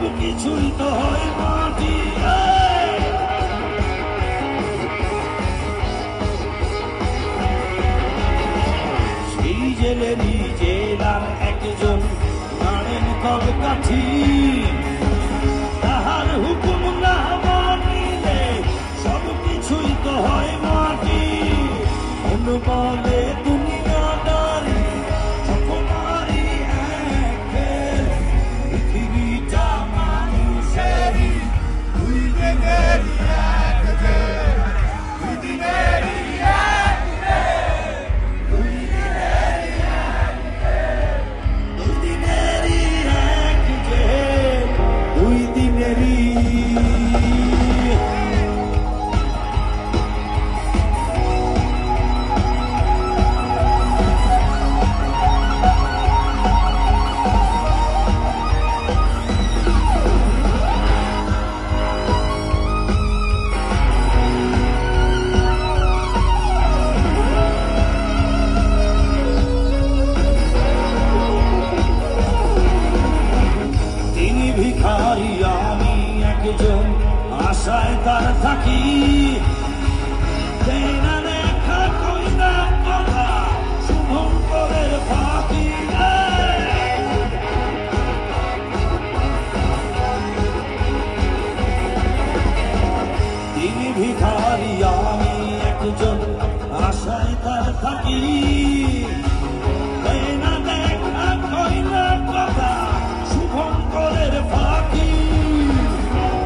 সব কিছুই তো হয় মাটি। সেই জেলেরই জেলার একজন নাড়েন কলকাঠি, তাহার হুকুম না মানিলে সব কিছুই তো হয় মাটি। মন বলে দুনিয়াদারি সকমারি এক, পৃথিবীটা মানুষেরই দুই দিনেরই এক দেশ, দুই দিনেরই এক দেশ, দুই দিনেরই এক দেশ, দুই দিনেরই এক দেশ, দুই দিনেরই। ভিখারি আমি একজন, আশায় তার থাকি, দেনা লেখা কই না কথা শুভঙ্করের ফাঁকি। তিনি ভিখারি আমি একজন, আশায় তার থাকি, দেনা লেখা কই না কথা শুভঙ্করের ফাঁকি।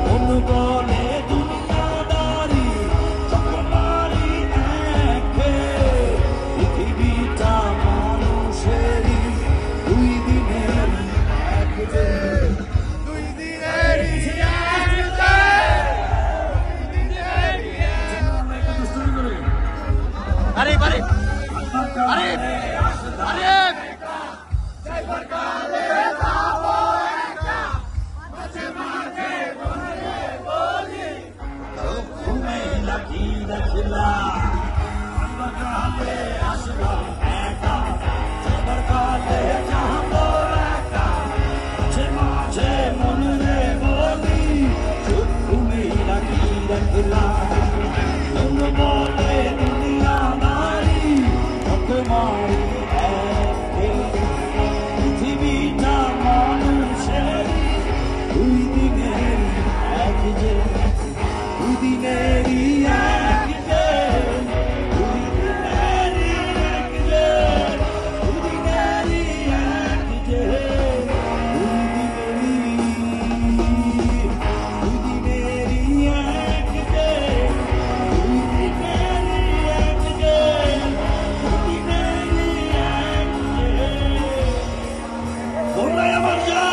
মন বলে দুনিয়াদারি সকমারি এক, পৃথিবীটা মানুষেরই দুই দিনের এক দেশ, দুই দিনেরই এক দেশ, দুই দিনেরই এক। আরে আরে আরে আরে পৃথিবীটা মানুষেরই দুই দিনের এক দেশ, দুই দিনেরই এক দেশ, দুই দিনেরই এক দেশ, দুই দিনেরই এক দেশ, দুই দিনেরই এক দেশ, দুই দিনেরই এক দেশ, দুই দিনেরই এক দেশ। তোমরাই আমার জান।